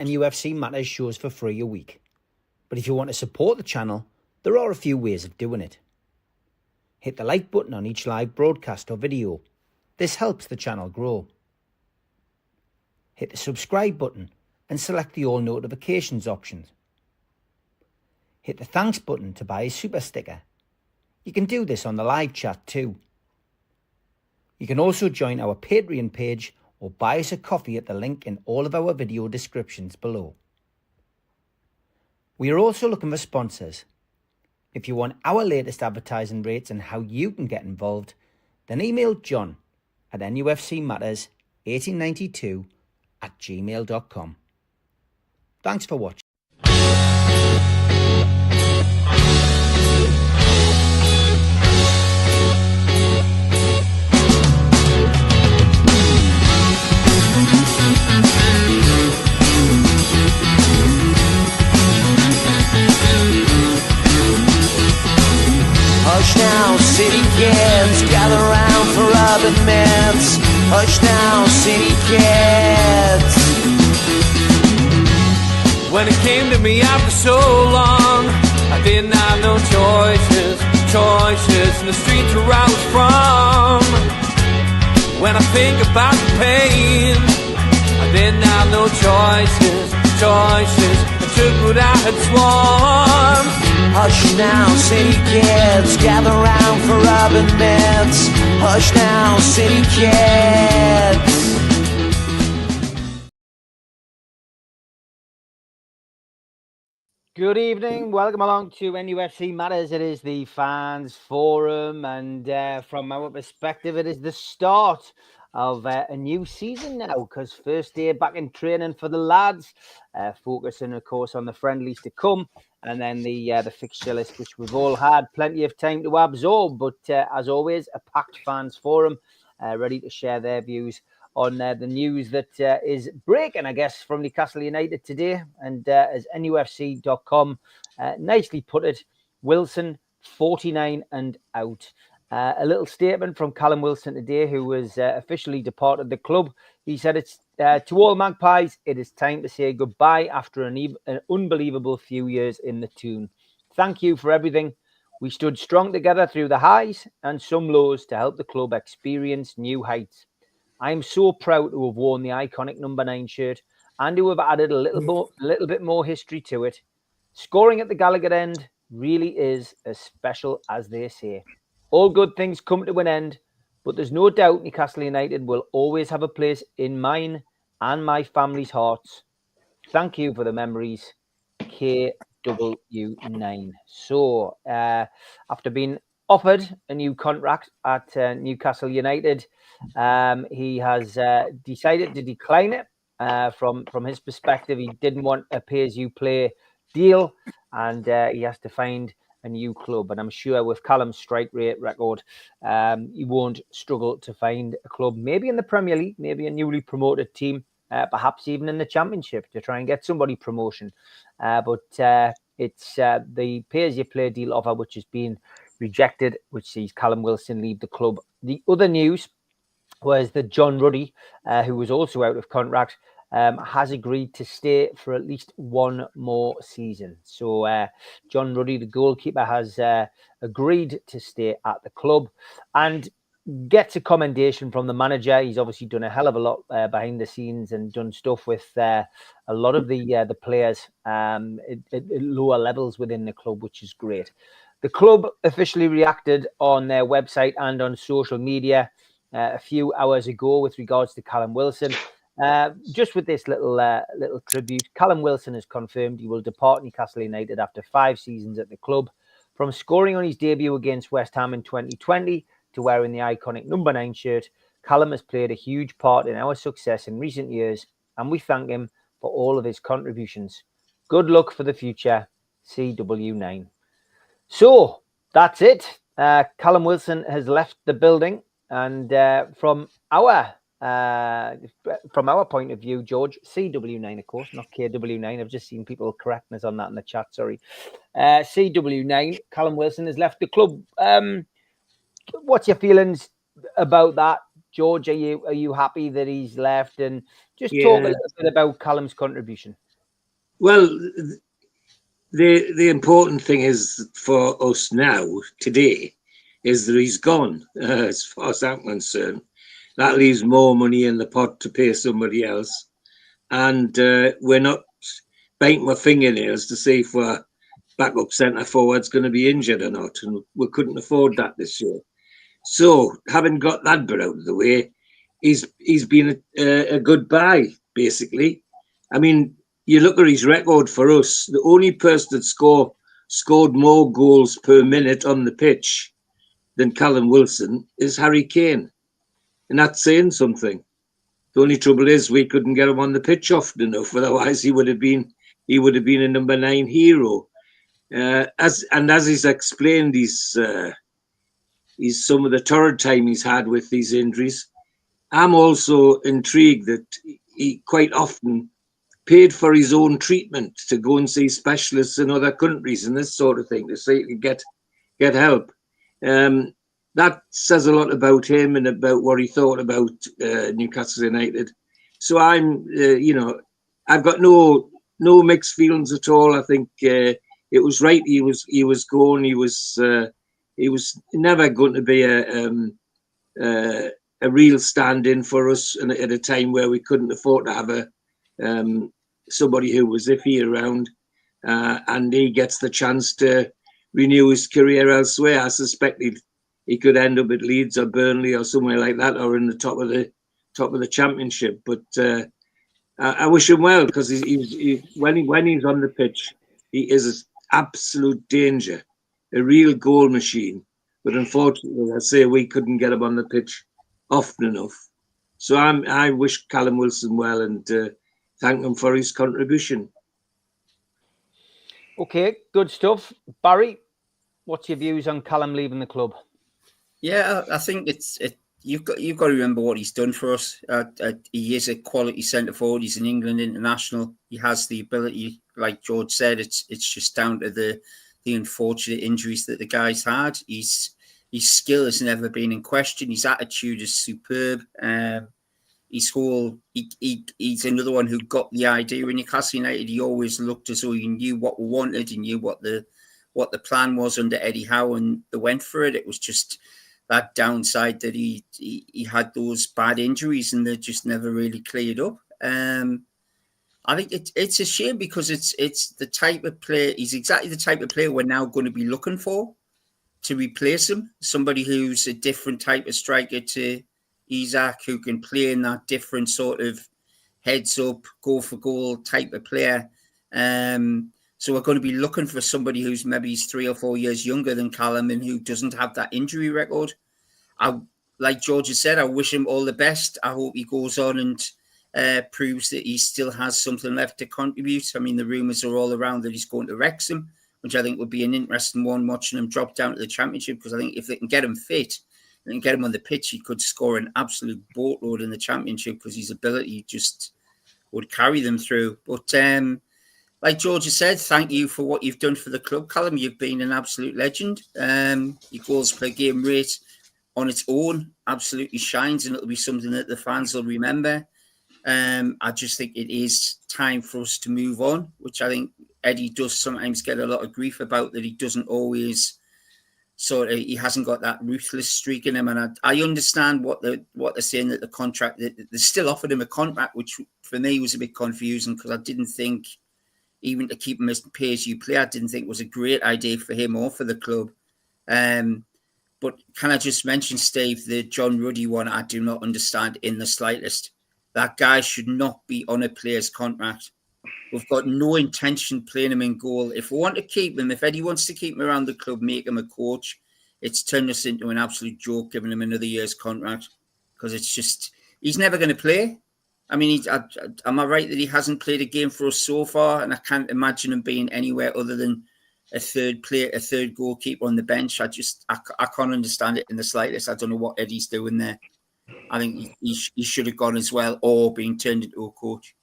NUFC Matters shows for free a week. But if you want to support the channel, there are a few ways of doing it. Hit the like button on each live broadcast or video. This helps the channel grow. Hit the subscribe button and select the all notifications options. Hit the thanks button to buy a super sticker. You can do this on the live chat too. You can also join our Patreon page or buy us a coffee at the link in all of our video descriptions below. We are also looking for sponsors. If you want our latest advertising rates and how you can get involved, then email John at nufcmatters1892@gmail.com. Thanks for watching. Hush now, city kids, gather round for urban myths. Hush now, city kids. When it came to me after so long, I didn't have no choices in the streets where I was from. When I think about the pain, I didn't have no choices, I took what I had sworn. Hush now, city kids, gather round for urban myths. Hush now, city kids. Good evening, welcome along to NUFC Matters. It is the fans forum, and from our perspective it is the start of a new season now, because first day back in training for the lads, focusing of course on the friendlies to come, and then the fixture list, which we've all had plenty of time to absorb. But as always, a packed fans forum, ready to share their views on the news that is breaking, I guess, from Newcastle United today. And as NUFC.com nicely put it, Wilson 49 and out. A little statement from Callum Wilson today, who was officially departed the club. He said, "It's to all Magpies, it is time to say goodbye after an unbelievable few years in the Toon. Thank you for everything. We stood strong together through the highs and some lows to help the club experience new heights. I am so proud to have worn the iconic number 9 shirt and to have added a little bit more history to it. Scoring at the Gallagher end really is as special as they say. All good things come to an end, but there's no doubt Newcastle United will always have a place in mine and my family's hearts. Thank you for the memories, KW9. So, after being offered a new contract at Newcastle United, he has decided to decline it. From his perspective, he didn't want a pay-as-you-play deal, and he has to find a new club. And I'm sure with Callum's strike rate record, he won't struggle to find a club, maybe in the Premier League, maybe a newly promoted team, perhaps even in the Championship, to try and get somebody promotion. But it's the pay-as-you-play deal offer which has been rejected, which sees Callum Wilson leave the club. The other news was that John Ruddy, who was also out of contract, has agreed to stay for at least one more season. So John Ruddy, the goalkeeper, has agreed to stay at the club and gets a commendation from the manager. He's obviously done a hell of a lot behind the scenes and done stuff with a lot of the players at lower levels within the club, which is great. The club officially reacted on their website and on social media a few hours ago with regards to Callum Wilson. Just with this little tribute, Callum Wilson has confirmed he will depart Newcastle United after 5 seasons at the club. From scoring on his debut against West Ham in 2020 to wearing the iconic number 9 shirt, Callum has played a huge part in our success in recent years, and we thank him for all of his contributions. Good luck for the future, CW9. So that's it. Callum Wilson has left the building, and from our point of view, George, CW9, of course, not KW9. I've just seen people correcting us on that in the chat. Sorry, CW9. Callum Wilson has left the club. What's your feelings about that, George? Are you happy that he's left? And just talk a little bit about Callum's contribution. Well, the important thing is for us now, today, is that he's gone, as far as I'm concerned. That leaves more money in the pot to pay somebody else. And we're not biting our fingernails to see if our backup centre forward's going to be injured or not. And we couldn't afford that this year. So, having got that bit out of the way, he's been a good buy, basically. I mean, you look at his record for us, the only person that scored more goals per minute on the pitch than Callum Wilson is Harry Kane. And that's saying something. The only trouble is we couldn't get him on the pitch often enough, otherwise he would have been a number 9 hero. As he's explained, he's some of the torrid time he's had with these injuries. I'm also intrigued that he quite often paid for his own treatment to go and see specialists in other countries and this sort of thing to see if he could get help. That says a lot about him and about what he thought about Newcastle United. So I've got no mixed feelings at all. I think it was right. He was gone. He was never going to be a real stand-in for us, and at a time where we couldn't afford to have somebody who was iffy around, and he gets the chance to renew his career elsewhere. I suspect he could end up at Leeds or Burnley or somewhere like that, or in the top of the Championship. But I wish him well, because when he's on the pitch, he is an absolute danger, a real goal machine. But unfortunately, I say we couldn't get him on the pitch often enough. So I wish Callum Wilson well and thank him for his contribution. Okay, good stuff. Barry, what's your views on Callum leaving the club? Yeah, I think you've got to remember what he's done for us. He is a quality centre forward. He's an England international. He has the ability, like George said. It's just down to the unfortunate injuries that the guy's had. His skill has never been in question. His attitude is superb. He's another one who got the idea in Newcastle United. He always looked as though he knew what we wanted. He knew what the plan was under Eddie Howe, and they went for it. It was just that downside that he had those bad injuries, and they just never really cleared up. I think it's a shame, because it's the type of player. He's exactly the type of player we're now going to be looking for to replace him. Somebody who's a different type of striker to Isaac, who can play in that different sort of heads up, go for goal type of player. So we're going to be looking for somebody who's maybe 3 or 4 years younger than Callum and who doesn't have that injury record. Like George has said, I wish him all the best. I hope he goes on and proves that he still has something left to contribute. I mean, the rumours are all around that he's going to Wrexham, which I think would be an interesting one, watching him drop down to the Championship, because I think if they can get him fit and get him on the pitch, he could score an absolute boatload in the Championship, because his ability just would carry them through. But like George has said, thank you for what you've done for the club, Callum. You've been an absolute legend. Your goals per game rate on its own absolutely shines, and it'll be something that the fans will remember. I just think it is time for us to move on, which I think Eddie does sometimes get a lot of grief about, that he doesn't always he hasn't got that ruthless streak in him. And I understand what they're saying, that the contract, they still offered him a contract, which for me was a bit confusing, because I didn't think, even to keep him as pay-as-you-play, I didn't think it was a great idea for him or for the club. But can I just mention, Steve, the John Ruddy one, I do not understand in the slightest. That guy should not be on a player's contract. We've got no intention playing him in goal. If we want to keep him, if Eddie wants to keep him around the club, make him a coach, it's turned us into an absolute joke giving him another year's contract, because it's just, he's never going to play. I mean, am I right that he hasn't played a game for us so far? And I can't imagine him being anywhere other than a third goalkeeper on the bench. I can't understand it in the slightest. I don't know what Eddie's doing there. I think he should have gone as well, or been turned into a coach.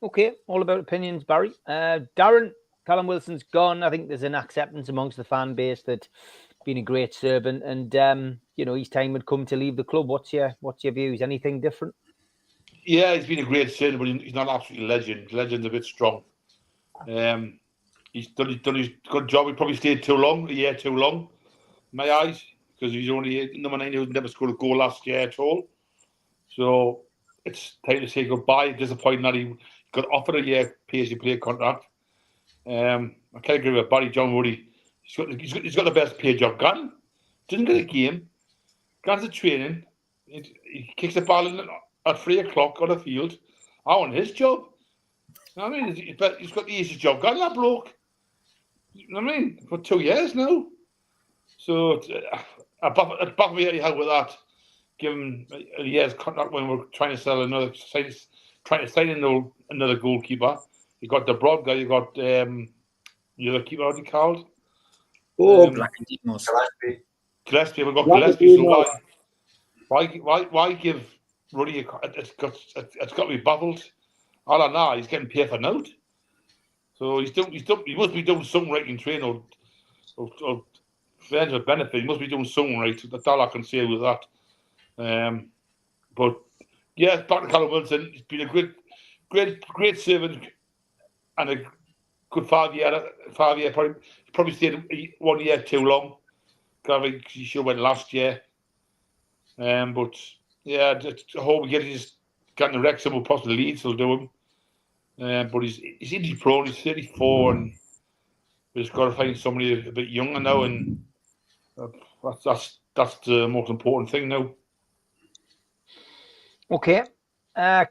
Okay, all about opinions, Barry. Darren, Callum Wilson's gone. I think there's an acceptance amongst the fan base that been a great servant, and his time would come to leave the club. What's your views? Anything different? Yeah, he's been a great signing, but he's not absolutely legend. Legend's a bit strong. He's done his good job. He probably stayed a year too long, in my eyes, because he's only number 9 who's never scored a goal last year at all. So it's time to say goodbye. Disappointing that he got offered a year pay-as-you-play contract. I can't agree with Barry John Ruddy. He's got the best paid job going. Doesn't get a game. Goes to training. He kicks the ball in at 3 o'clock on the field. I want his job. You know what I mean? He's got the easiest job going, that bloke. You know what I mean? For 2 years now. So above me anyhow with that. Give him a year's contract when we're trying to sell another goalkeeper. You got the broad guy. You got the other keeper. What's he called? Black and Demos. Gillespie. We've got Gillespie. So why give Ruddy? It's got to be baffled. I don't know. He's getting paid for note. So he must be doing something right in training or friends with benefit. He must be doing something right. That's all I can say with that. But yeah, back to Callum Wilson. He's been a great servant and a good 5 year. Probably stayed 1 year too long. I think he should have went last year. But yeah, I hope we get his getting the Wrexham will possibly Leeds will do him. But he's injury prone. He's 34, and we've just got to find somebody a bit younger now, and that's the most important thing now. Okay,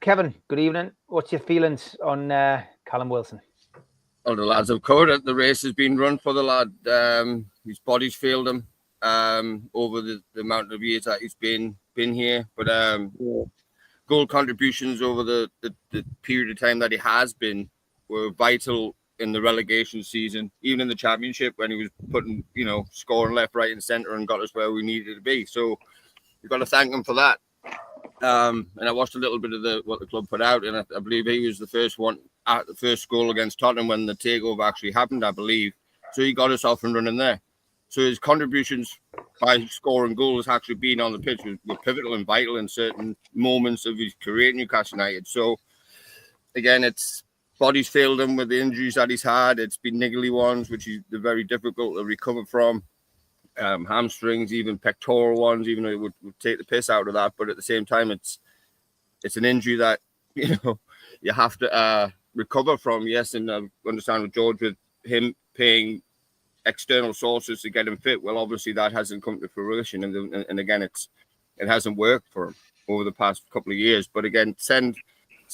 Kevin. Good evening. What's your feelings on Callum Wilson? Well, the lads have covered it. The race has been run for the lad. His body's failed him over the amount of years that he's been here. But goal contributions over the period of time that he has been were vital in the relegation season, even in the championship when he was putting, scoring left, right, and centre and got us where we needed to be. So you've got to thank him for that. And I watched a little bit of what the club put out, and I believe he was the first one at the first goal against Tottenham when the takeover actually happened, I believe. So he got us off and running there. So his contributions by scoring goals actually being on the pitch were pivotal and vital in certain moments of his career at Newcastle United. So again, it's body's failed him with the injuries that he's had. It's been niggly ones, which they're very difficult to recover from. Hamstrings, even pectoral ones, even though it would take the piss out of that. But at the same time, it's an injury that, you have to recover from. Yes, and I understand with George, with him paying external sources to get him fit. Well, obviously that hasn't come to fruition. And again, it hasn't worked for him over the past couple of years. But again, send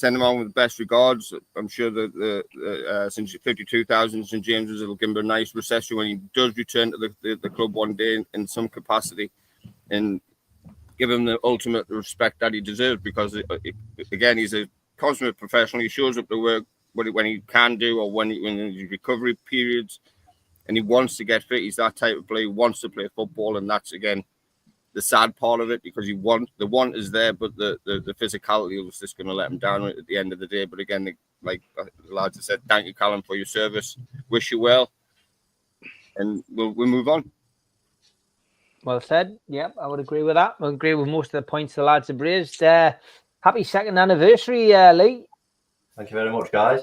him on with the best regards. I'm sure that since 52,000 St James's, it'll give him a nice recession when he does return to the club one day in some capacity, and give him the ultimate respect that he deserves, because again, he's a consummate professional. He shows up to work when he can do, or when in his recovery periods, and he wants to get fit. He's that type of player. He wants to play football, and that's again the sad part of it, because the want is there, but the physicality was just going to let him down at the end of the day. But again, like the lads have said, thank you, Callum, for your service. Wish you well, and we'll move on. Well said. Yeah, I would agree with that. I agree with most of the points the lads have raised. Happy second anniversary, Lee. Thank you very much, guys.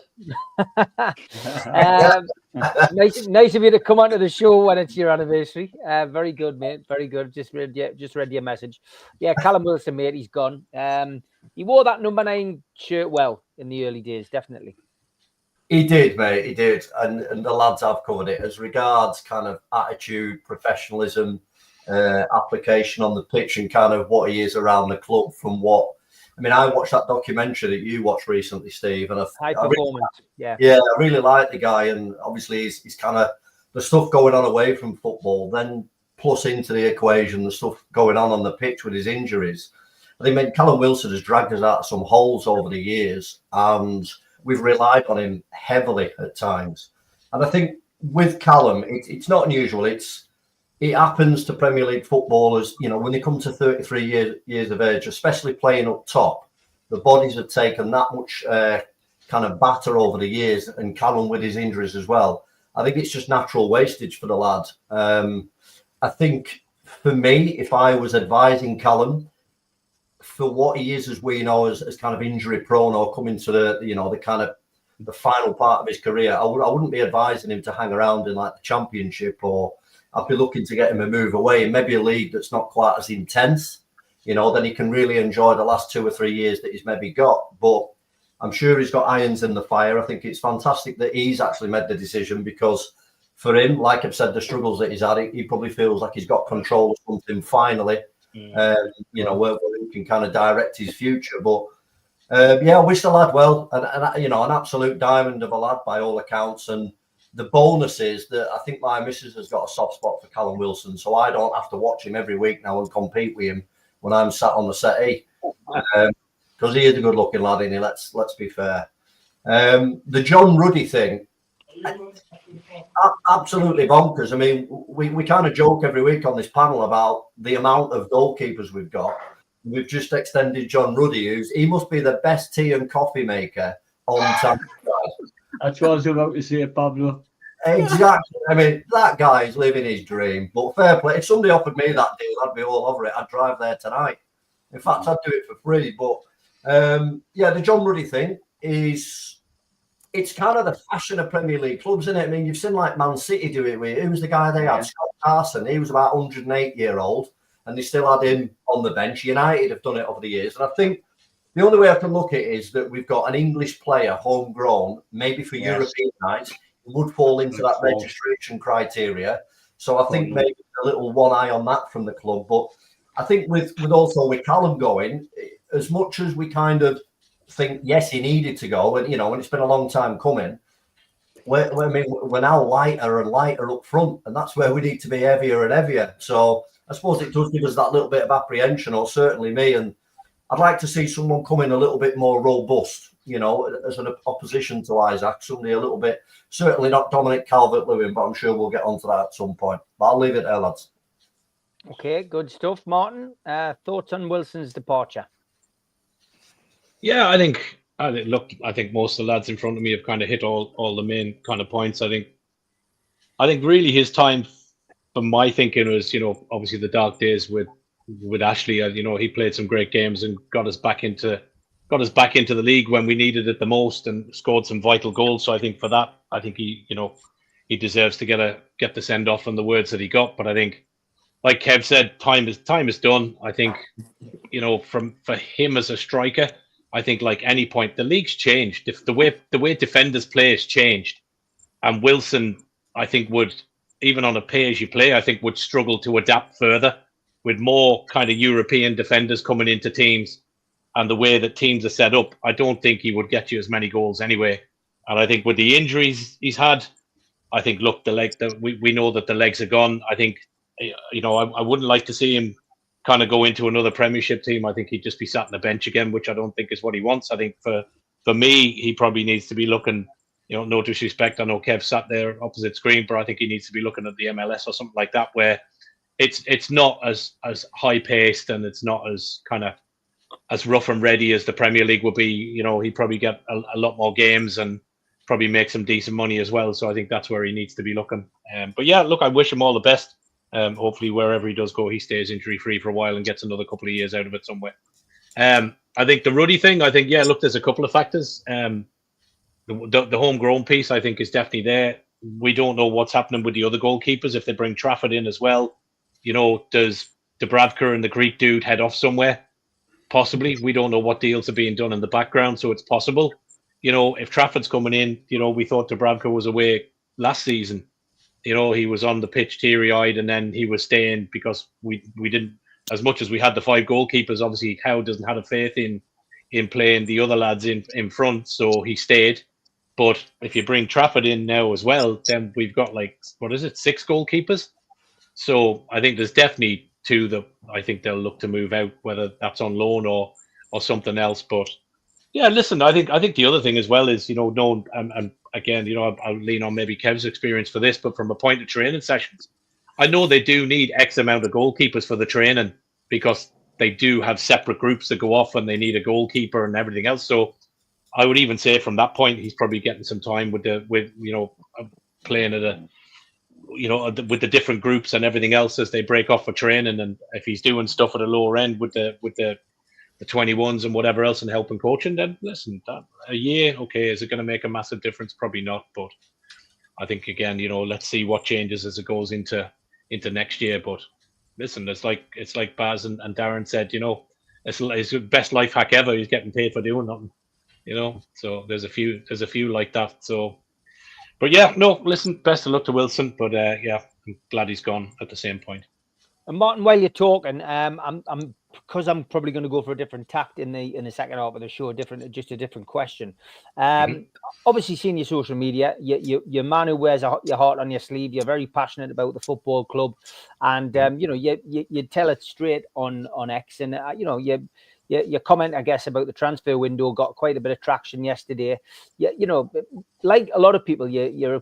Nice of you to come onto the show when it's your anniversary. Very good, mate. Very good. Just read your message. Yeah, Callum Wilson, mate, he's gone. He wore that number 9 shirt well in the early days, definitely. He did, mate. He did, and the lads have covered it as regards kind of attitude, professionalism, application on the pitch, and kind of what he is around the club. From what I watched that documentary that you watched recently, Steve, and high performance. I really like the guy, and obviously he's kind of the stuff going on away from football, then plus into the equation the stuff going on the pitch with his injuries. I think Callum Wilson has dragged us out of some holes over the years, and we've relied on him heavily at times. And I think with Callum, it's not unusual. It happens to Premier League footballers, when they come to 33 years of age, especially playing up top, the bodies have taken that much kind of batter over the years, and Callum with his injuries as well. I think it's just natural wastage for the lad. I think for me, if I was advising Callum, for what he is, as we know, as kind of injury prone or coming to the kind of the final part of his career, I wouldn't be advising him to hang around in like the Championship, or I'd be looking to get him a move away in maybe a league that's not quite as intense. Then he can really enjoy the last 2 or 3 years that he's maybe got. But I'm sure he's got irons in the fire. I think it's fantastic that he's actually made the decision, because for him, like I've said, the struggles that he's had, he probably feels like he's got control of something finally, where he can kind of direct his future. But I wish the lad well, and an absolute diamond of a lad by all accounts. And the bonus is that I think my missus has got a soft spot for Callum Wilson, so I don't have to watch him every week now and compete with him when I'm sat on the settee, because he is a good-looking lad, isn't he? Let's be fair. The John Ruddy thing, absolutely bonkers. I mean, we kind of joke every week on this panel about the amount of goalkeepers we've got. We've just extended John Ruddy, he must be the best tea and coffee maker on time. That's what I was about to say, Pablo. Exactly. I mean, that guy's living his dream. But fair play. If somebody offered me that deal, I'd be all over it. I'd drive there tonight. In fact, I'd do it for free. But the John Ruddy thing it's kind of the fashion of Premier League clubs, isn't it? I mean, you've seen like Man City do it with, who was the guy they had? Scott Carson. He was about 108-year-old, and they still had him on the bench. United have done it over the years. And I think the only way I can look at it is that we've got an English player, homegrown, maybe for European nights, would fall into that registration criteria. So I think maybe a little one eye on that from the club. But I think with Callum going, as much as we kind of think, yes, he needed to go, and and it's been a long time coming, we're now lighter and lighter up front, and that's where we need to be heavier and heavier. So I suppose it does give us that little bit of apprehension, or certainly me, and I'd like to see someone come in a little bit more robust, as an opposition to Isaac, somebody a little bit, certainly not Dominic Calvert-Lewin, but I'm sure we'll get onto that at some point. But I'll leave it there, lads. Okay, good stuff. Martin, thoughts on Wilson's departure? Yeah, I think most of the lads in front of me have kind of hit all the main kind of points. I think really his time, from my thinking, was obviously the dark days with Ashley. He played some great games and got us back into the league when we needed it the most, and scored some vital goals. So I think for that, I think he deserves to get the send off and the words that he got. But I think, like Kev said, time is done. I think for him as a striker, I think like any point, the league's changed. If the way defenders play has changed, and Wilson, I think, would, even on a pay-as-you-play, I think would struggle to adapt further with more kind of European defenders coming into teams, and the way that teams are set up. I don't think he would get you as many goals anyway. And I think with the injuries he's had, I think, look, we know that the legs are gone. I think, I wouldn't like to see him kind of go into another Premiership team. I think he'd just be sat on the bench again, which I don't think is what he wants. I think for me, he probably needs to be looking, no disrespect, I know Kev sat there opposite screen, but I think he needs to be looking at the MLS or something like that, where it's not as high paced, and it's not as kind of as rough and ready as the Premier League would be. He'd probably get a lot more games and probably make some decent money as well. So I think that's where he needs to be looking. But yeah, look, I wish him all the best. Hopefully wherever he does go, he stays injury free for a while and gets another couple of years out of it somewhere. I think the Ruddy thing, there's a couple of factors. The homegrown piece, I think, is definitely there. We don't know what's happening with the other goalkeepers if they bring Trafford in as well. Does Dubravka and the Greek dude head off somewhere? Possibly. We don't know what deals are being done in the background, so it's possible. If Trafford's coming in, we thought Dubravka was away last season. He was on the pitch teary-eyed, and then he was staying because we didn't, as much as we had the 5 goalkeepers, obviously Howe doesn't have a faith in playing the other lads in front, so he stayed. But if you bring Trafford in now as well, then we've got 6 goalkeepers. So I think there's definitely 2 that I think they'll look to move out, whether that's on loan or something else. But yeah, listen, I think the other thing as well is, and again, I'll lean on maybe Kev's experience for this, but from a point of training sessions, I know they do need X amount of goalkeepers for the training, because they do have separate groups that go off and they need a goalkeeper and everything else. So I would even say from that point, he's probably getting some time with playing at with the different groups and everything else as they break off for training. And if he's doing stuff at a lower end with the the 21s and whatever else and helping coaching, then listen, a year, okay, is it going to make a massive difference? Probably not, but I think again, let's see what changes as it goes into next year. But listen, it's like Baz and Darren said, it's the best life hack ever. He's getting paid for doing nothing, So there's a few like that. So, but yeah, no, listen, best of luck to Wilson. But yeah, I'm glad he's gone at the same point. And Martin, while you're talking, I'm because I'm probably going to go for a different tact in the second half of the show, just a different question. Obviously, seeing your social media, you're a man who wears your heart on your sleeve. You're very passionate about the football club, and you tell it straight on X, and your comment, I guess, about the transfer window got quite a bit of traction yesterday. Like a lot of people, you're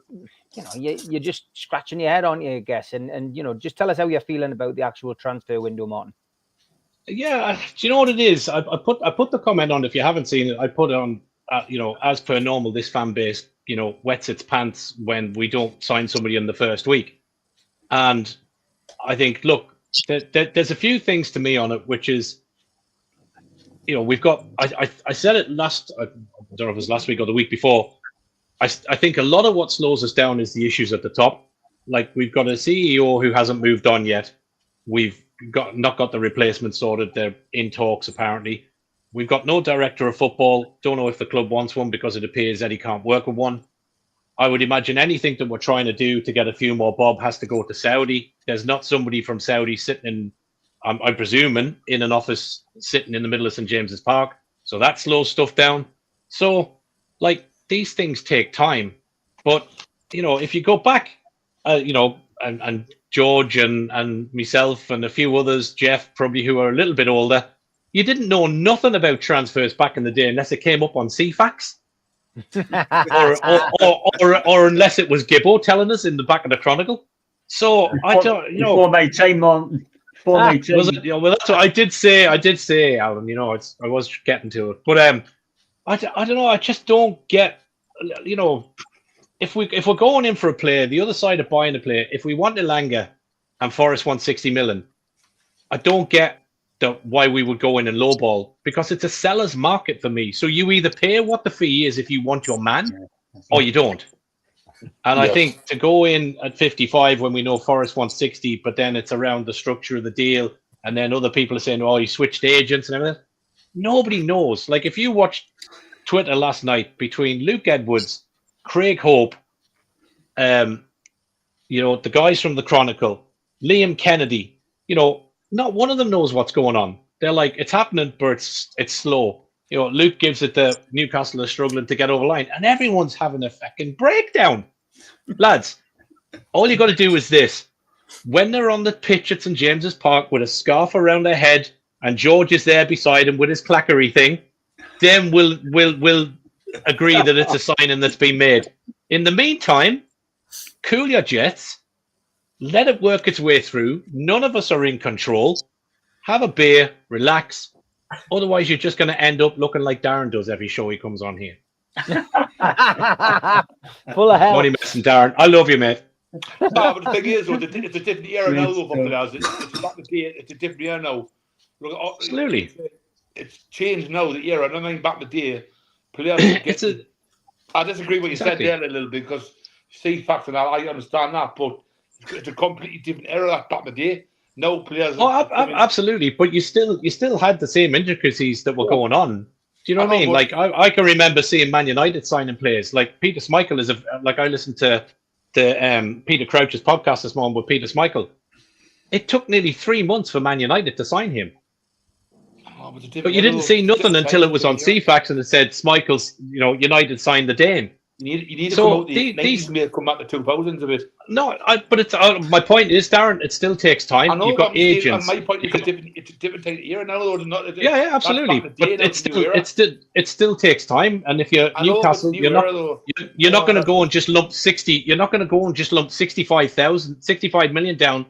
just scratching your head, aren't you, I guess? And just tell us how you're feeling about the actual transfer window, Martin. Yeah, do you know what it is? I put the comment on. If you haven't seen it, I put it on. As per normal, this fan base, wets its pants when we don't sign somebody in the first week. And I think, look, there's a few things to me on it, which is, we've got. I said it last. I don't know if it was last week or the week before. I think a lot of what slows us down is the issues at the top. Like, we've got a CEO who hasn't moved on yet. We've not got the replacement sorted. They're in talks, apparently. We've got no director of football. Don't know if the club wants one because it appears that he can't work with one. I would imagine anything that we're trying to do to get a few more bob has to go to Saudi. There's not somebody from Saudi sitting in, I'm presuming, in an office sitting in the middle of St. James's Park. So that slows stuff down. So, like, these things take time. But, if you go back, and George and myself and a few others, Jeff, probably, who are a little bit older, you didn't know nothing about transfers back in the day unless it came up on CFAX. or unless it was Gibbo telling us in the back of the Chronicle. So I don't, before my time, Martin. Before my time. Was it? Well, that's what I did say, Alan. I was getting to it, but I don't know. I just don't get. If we're going in for a player, the other side of buying a player, if we want Elanga and Forest wants 60 million, I don't get why we would go in and lowball, because it's a seller's market for me. So you either pay what the fee is if you want your man, or you don't. And I think to go in at 55 when we know Forest wants 60, but then it's around the structure of the deal, and then other people are saying, "Oh, he switched agents and everything." Nobody knows. Like, if you watched Twitter last night between Luke Edwards, Craig Hope, the guys from the Chronicle, Liam Kennedy, not one of them knows what's going on. They're like, it's happening, but it's slow. Luke gives it the Newcastle are struggling to get over the line, and everyone's having a fucking breakdown. Lads, all you got to do is this. When they're on the pitch at St. James's Park with a scarf around their head and George is there beside him with his clackery thing, then we'll agree that it's a signing that's been made. In the meantime, cool your jets. Let it work its way through. None of us are in control. Have a beer, relax. Otherwise, you're just going to end up looking like Darren does every show he comes on here. Full of hell. Money messing, Darren. I love you, mate. No, but the thing is, it's a different era now. It's a different era now. Look, absolutely. It's changed now, the era. I mean, back in the day, players. I disagree with what you said there a little bit, because CFAX and I understand that, but it's a completely different era back in the day. No players. Oh, absolutely. But you still had the same intricacies that were going on. Do you know what I mean? Like, I can remember seeing Man United signing players. Like, Peter Schmeichel is I listened to Peter Crouch's podcast this morning with Peter Schmeichel. It took nearly 3 months for Man United to sign him. But you didn't see nothing until it was on CFAX and it said Schmeichel's, United signed the Dane. You need to come out the 90s and come back to 2000s a bit. No, but it's my point is, Darren, it still takes time. You've got agents. And my point is it's a different type of era now. Yeah, absolutely. But it still takes time. And if you're Newcastle, you're not going to go and just lump 60. You're not going to go and just lump 65 million down,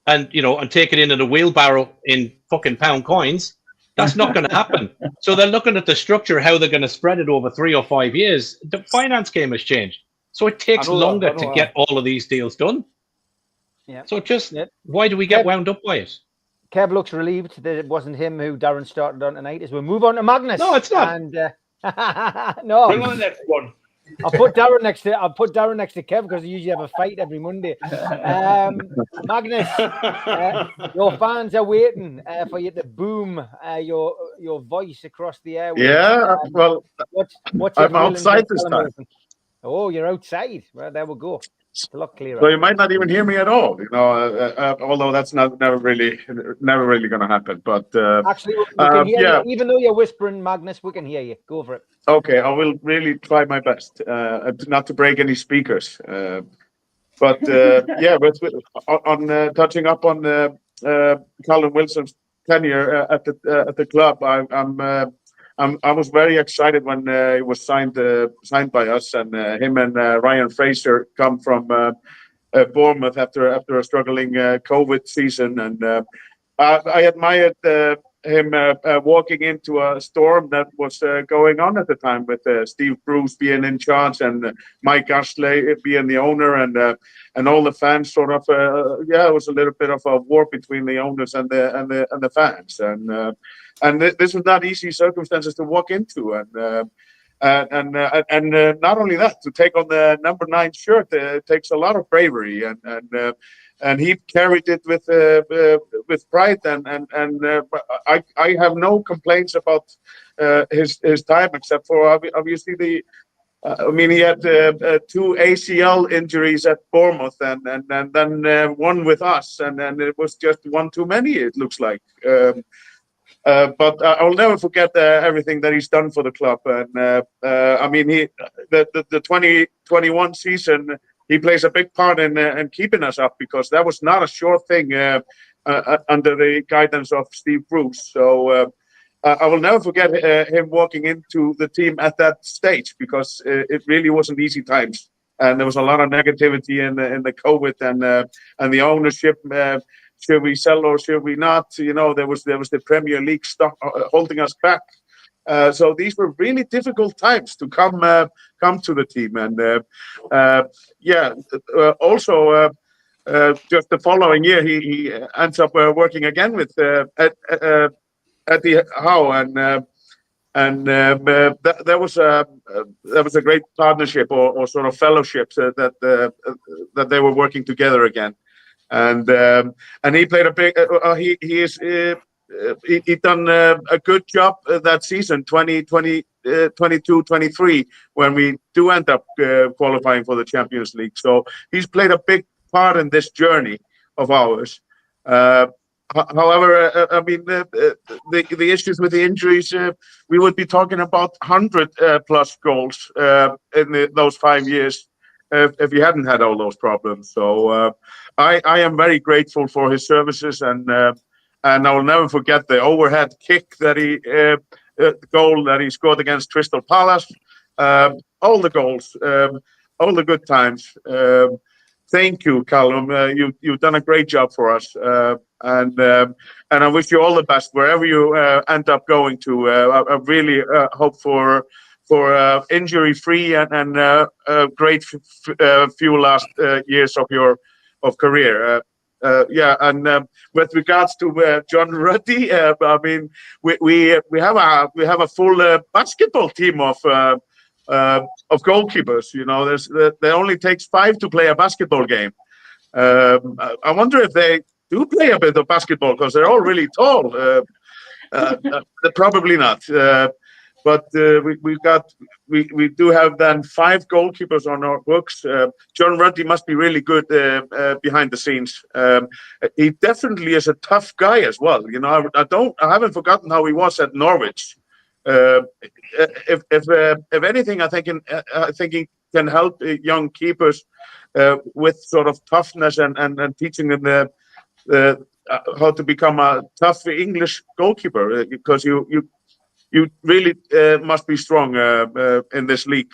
and take it in a wheelbarrow in fucking pound coins. That's not going to happen. So they're looking at the structure, how they're going to spread it over 3 or 5 years. The finance game has changed. So it takes longer to get all of these deals done. Yeah. So why do we get wound up by it? Kev looks relieved that it wasn't him who Darren started on tonight. As we move on to Magnus. No, it's not. And no, Bring on the next one. I'll put Darren next to Kev because we usually have a fight every Monday. Magnus, your fans are waiting for you to boom your voice across the air. Yeah, well, what's I'm outside this time. Oh, you're outside. Well, there we go. It's a lot clearer. So you might not even hear me at all, although that's never really going to happen. But actually, we can hear you. Even though you're whispering, Magnus, we can hear you. Go for it. Okay, I will really try my best not to break any speakers. But touching up on Callum Wilson's tenure at the club, I was very excited when he was signed by us, and him and Ryan Fraser come from Bournemouth after a struggling COVID season, and I admired him walking into a storm that was going on at the time with Steve Bruce being in charge and Mike Ashley being the owner, and all the fans sort of it was a little bit of a war between the owners and the fans, and this was not easy circumstances to walk into, and not only that, to take on the number 9 shirt takes a lot of bravery, and he carried it with pride, and I have no complaints about his time, except for obviously he had 2 ACL injuries at Bournemouth, and then one with us, and then it was just one too many, it looks like. But I'll never forget everything that he's done for the club, and the 2021 season, he plays a big part in keeping us up, because that was not a sure thing under the guidance of Steve Bruce. So I will never forget him walking into the team at that stage, because it really wasn't easy times, and there was a lot of negativity in the COVID and the ownership. Should we sell or should we not? There was the Premier League stock holding us back. So these were really difficult times to come to the team, and also just the following year he ends up working again with Eddie Howe, and there was a great partnership or sort of fellowship that they were working together again. And he played a big. He done a good job that season, 2022-23, when we do end up qualifying for the Champions League. So he's played a big part in this journey of ours. However, the issues with the injuries, we would be talking about 100 plus goals in those 5 years. If he hadn't had all those problems. So I am very grateful for his services, and I will never forget the overhead kick that goal that he scored against Crystal Palace. All the goals, all the good times. Thank you, Callum. You've done a great job for us, and I wish you all the best wherever you end up going to. I really hope for injury-free and great few last years of your career. With regards to John Ruddy, we have a full basketball team of goalkeepers. There only takes 5 to play a basketball game. I wonder if they do play a bit of basketball, because they're all really tall. Probably not. But we do have then 5 goalkeepers on our books. John Ruddy must be really good behind the scenes. He definitely is a tough guy as well. I haven't forgotten how he was at Norwich. If anything, I think he can help young keepers with sort of toughness and teaching them how to become a tough English goalkeeper, because you really must be strong in this league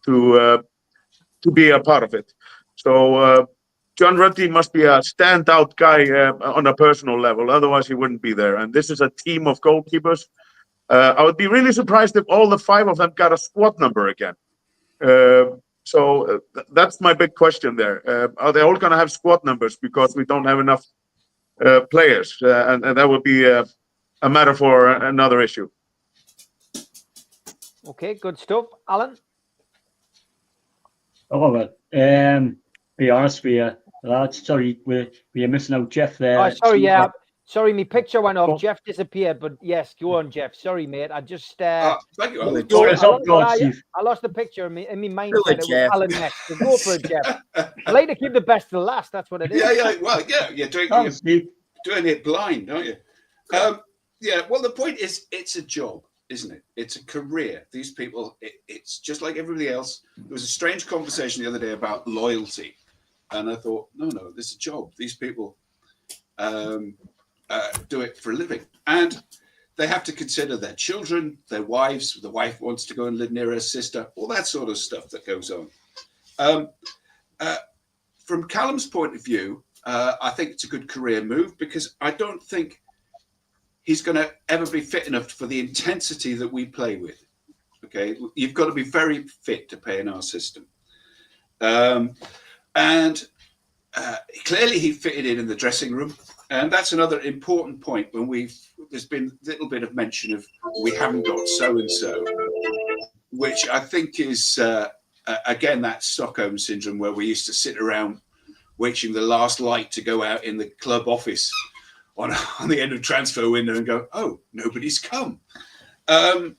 to be a part of it. So John Ruddy must be a standout guy on a personal level. Otherwise, he wouldn't be there. And this is a team of goalkeepers. I would be really surprised if all the 5 of them got a squad number again. So that's my big question there. Are they all going to have squad numbers, because we don't have enough players, and that would be a matter for another issue. Okay, good stuff. Alan? Oh, well, be honest with you, lads. Sorry, we're missing out Jeff there. Oh, sorry, Steve, yeah. Sorry, my picture went off. Oh. Jeff disappeared, but yes, go on, Jeff. Sorry, mate. I just Thank you, Alan. I lost the picture in my mindset. it, It was Jeff. Alan next. So go for it, Jeff. I like to keep the best to last. That's what it is. Yeah. Well, yeah. You're doing it blind, don't you? Yeah. Well, the point is, it's a job, isn't it? It's a career. These people, it's just like everybody else. There was a strange conversation the other day about loyalty, and I thought, no, this is a job. These people do it for a living, and they have to consider their children, their wives. The wife wants to go and live near her sister, all that sort of stuff that goes on. From Callum's point of view, I think it's a good career move, because I don't think he's going to ever be fit enough for the intensity that we play with. Okay, you've got to be very fit to play in our system, and clearly he fitted in the dressing room. And that's another important point when there's been a little bit of mention of we haven't got so-and-so, which I think is, again, that Stockholm syndrome where we used to sit around waiting the last light to go out in the club office on the end of transfer window and go, oh, nobody's come. I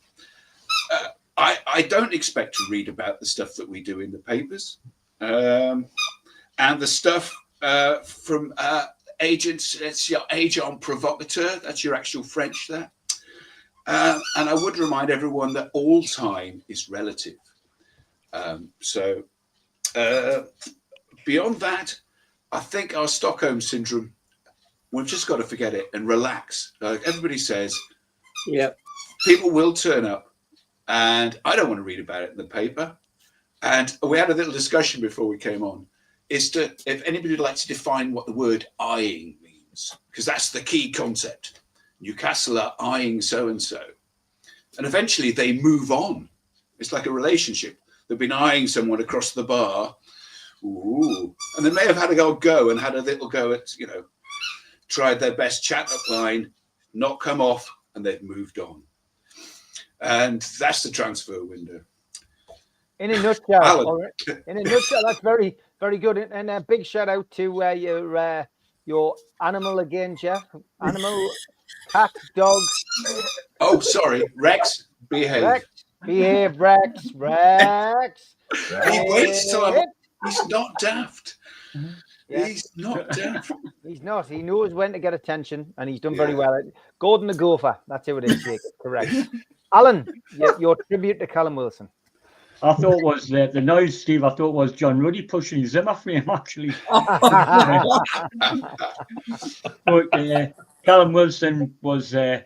don't expect to read about the stuff that we do in the papers. And the stuff from... agents, it's your agent provocateur. That's your actual French there. And I would remind everyone that all time is relative. So beyond that, I think our Stockholm syndrome, we've just got to forget it and relax. Like everybody says, yeah, people will turn up, and I don't want to read about it in the paper. And we had a little discussion before we came on. Is to, if anybody would like to define what the word eyeing means, because that's the key concept. Newcastle are eyeing so-and-so. And eventually they move on. It's like a relationship. They've been eyeing someone across the bar. Ooh. And they may have had a go and had a little go at, tried their best chat-up line, not come off, and they've moved on. And that's the transfer window. In a nutshell, Alan. In a nutshell, that's very, very good. And a big shout out to your animal again, Jeff. Animal, cat, dog. Oh, sorry, Rex, behave. Rex, behave, Rex. Rex. He waits till he's not daft. Yeah. He's not daft. He's not. He knows when to get attention, and he's done very well. Gordon the Gopher. That's who it is, Jake. Correct. Alan, your tribute to Callum Wilson. I thought was the noise, Steve. I thought was John Ruddy pushing his Zimmer frame, actually. But Callum Wilson was a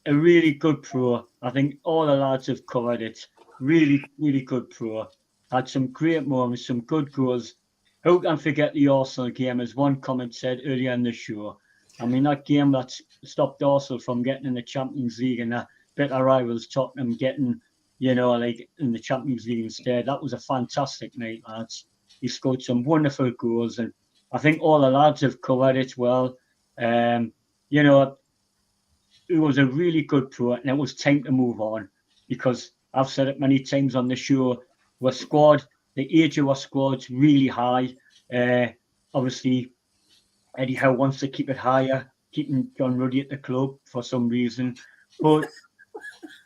really good pro. I think all the lads have covered it. Really, really good pro. Had some great moments, some good goals. Who can forget the Arsenal game, as one comment said earlier in the show? I mean, that game that stopped Arsenal from getting in the Champions League, and the better rivals Tottenham getting, like in the Champions League instead. That was a fantastic night, lads. He scored some wonderful goals, and I think all the lads have covered it well. It was a really good pro, and it was time to move on, because I've said it many times on the show, the age of our squad's really high. Obviously, Eddie Howe wants to keep it higher, keeping John Ruddy at the club for some reason. But,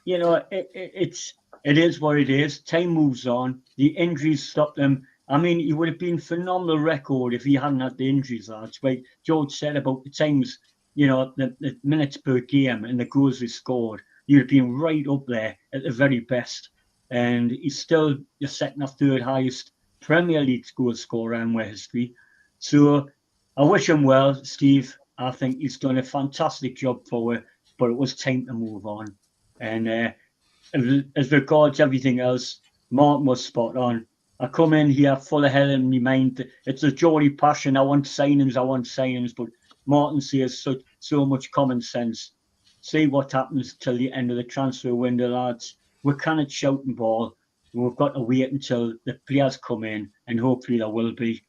it is what it is. Time moves on. The injuries stopped them. I mean, he would have been a phenomenal record if he hadn't had the injuries, lads. Like George said about the times, the minutes per game and the goals he scored, you'd have been right up there at the very best. And he's still the second or third highest Premier League goal scorer in our history. So I wish him well, Steve. I think he's done a fantastic job for it, but it was time to move on. And as regards everything else, Martin was spot on. I come in here full of hell in my mind. It's a Geordie passion. I want signings, but Martin says so much common sense. See what happens till the end of the transfer window, lads. We cannot shout and ball. We've got to wait until the players come in, and hopefully there will be.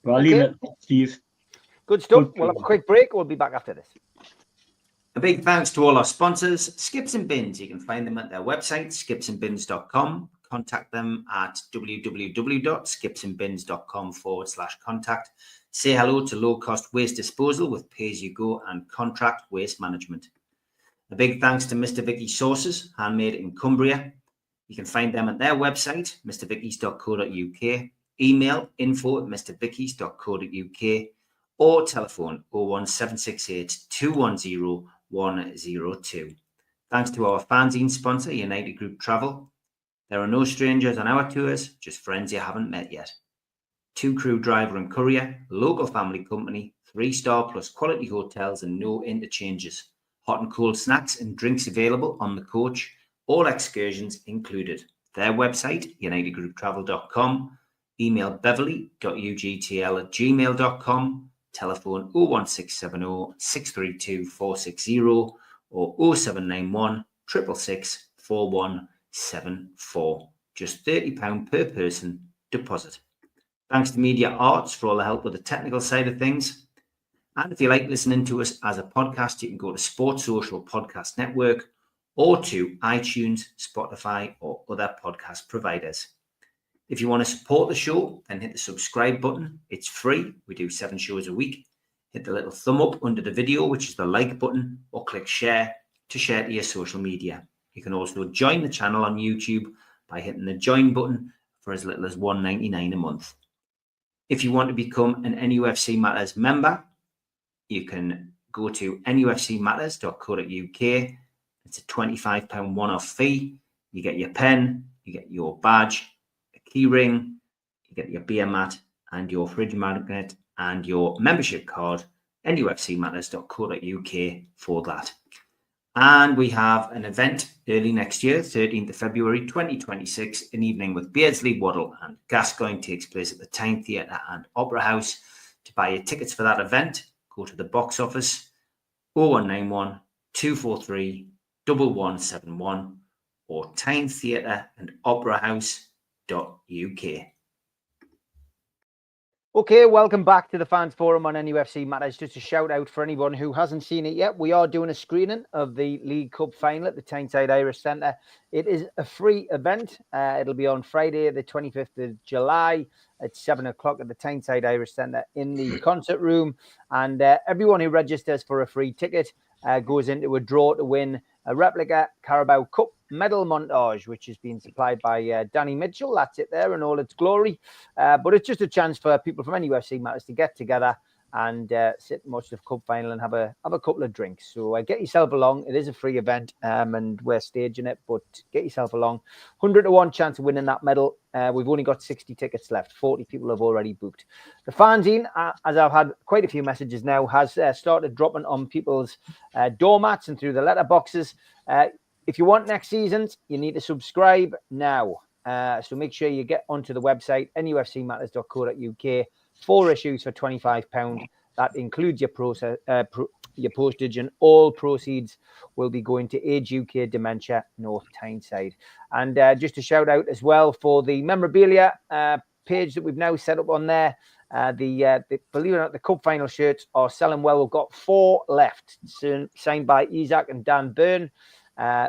But I'll leave it, Steve. Good stuff. Good We'll have a feeling. quick break. We'll be back after this. A big thanks to all our sponsors, Skips and Bins. You can find them at their website, skipsandbins.com. Contact them at www.skipsandbins.com/contact. Say hello to low-cost waste disposal with pay-as-you-go and contract waste management. A big thanks to Mr. Vicky's Sauces, handmade in Cumbria. You can find them at their website, mrvickies.co.uk. Email info@mrvickies.co.uk or telephone 01768 210 102. Thanks to our fanzine sponsor, United Group Travel. There are no strangers on our tours, just friends you haven't met yet. 2-crew driver and courier, local family company, 3-star plus quality hotels and no interchanges. Hot and cold snacks and drinks available on the coach, all excursions included. Their website, unitedgrouptravel.com. Email beverly.ugtl@gmail.com. Telephone 01670 632 460 or 0791 666 4174. Just £30 per person deposit. Thanks to Media Arts for all the help with the technical side of things. And if you like listening to us as a podcast, you can go to Sports Social Podcast Network or to iTunes, Spotify, or other podcast providers. If you want to support the show, then hit the subscribe button. It's free. We do 7 shows a week. Hit the little thumb up under the video, which is the like button, or click share to share to your social media. You can also join the channel on YouTube by hitting the join button for as little as $1.99 a month. If you want to become an NUFC Matters member, you can go to nufcmatterspodcast.co.uk. It's a £25 one-off fee. You get your pen, you get your badge, a key ring, you get your beer mat and your fridge magnet and your membership card, nufcmatterspodcast.co.uk for that. And we have an event early next year, 13th of February 2026, an evening with Beardsley, Waddle and Gascoigne takes place at the Tyne Theatre and Opera House. To buy your tickets for that event, go to the box office 0191 243 1171 or Tyne Theatre and Opera House.uk. Okay, welcome back to the Fans Forum on NUFC Matters. Just a shout out for anyone who hasn't seen it yet. We are doing a screening of the League Cup final at the Tyneside Irish Centre. It is a free event. It'll be on Friday, the 25th of July at 7 o'clock at the Tyneside Irish Centre in the concert room. And everyone who registers for a free ticket goes into a draw to win a replica Carabao Cup medal montage, which has been supplied by Danny Mitchell. That's it there in all its glory. But it's just a chance for people from NUFC Matters to get together and sit and watch the cup final and have a couple of drinks. So get yourself along. It is a free event and we're staging it, but get yourself along. 100 to 1 chance of winning that medal. We've only got 60 tickets left. 40 people have already booked. The fanzine, as I've had quite a few messages now, has started dropping on people's doormats and through the letterboxes. If you want next season's, you need to subscribe now. So make sure you get onto the website, nufcmatters.co.uk. 4 issues for £25. That includes your postage, and all proceeds will be going to Age UK Dementia North Tyneside. And just a shout out as well for the memorabilia page that we've now set up on there. Believe it or not, the cup final shirts are selling well. We've got 4 left, signed by Isaac and Dan Byrne.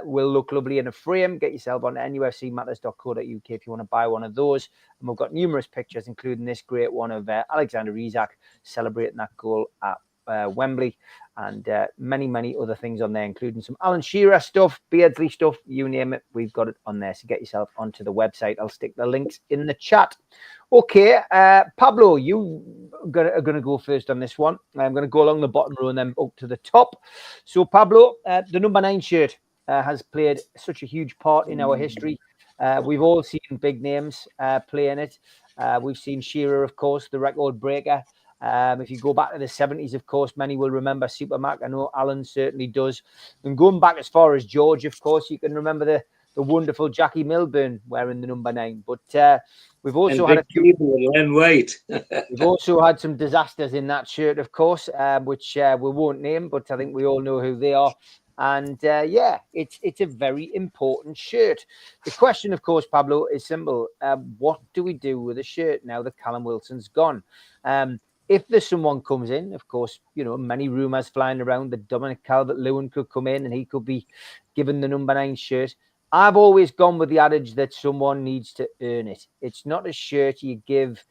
Will look lovely in a frame. Get yourself on nufcmatters.co.uk if you want to buy one of those. And we've got numerous pictures, including this great one of Alexander Isak celebrating that goal at Wembley, and many, many other things on there, including some Alan Shearer stuff, Beardsley stuff, you name it. We've got it on there. So get yourself onto the website. I'll stick the links in the chat. Okay, Pablo, you are going to go first on this one. I'm going to go along the bottom row and then up to the top. So Pablo, the number 9 shirt has played such a huge part in our history. We've all seen big names play in it. We've seen Shearer, of course, the record breaker. If you go back to the 70s, of course, many will remember Supermac. I know Alan certainly does. And going back as far as George, of course, you can remember the wonderful Jackie Milburn wearing the number 9. But we've also had a few. We've also had some disasters in that shirt, of course, which we won't name, but I think we all know who they are. And yeah, it's a very important shirt. The question, of course, Pablo, is simple. What do we do with a shirt now that Callum Wilson's gone? if there's someone comes in, of course, many rumours flying around that Dominic Calvert-Lewin could come in and he could be given the number 9 shirt. I've always gone with the adage that someone needs to earn it. It's not a shirt you give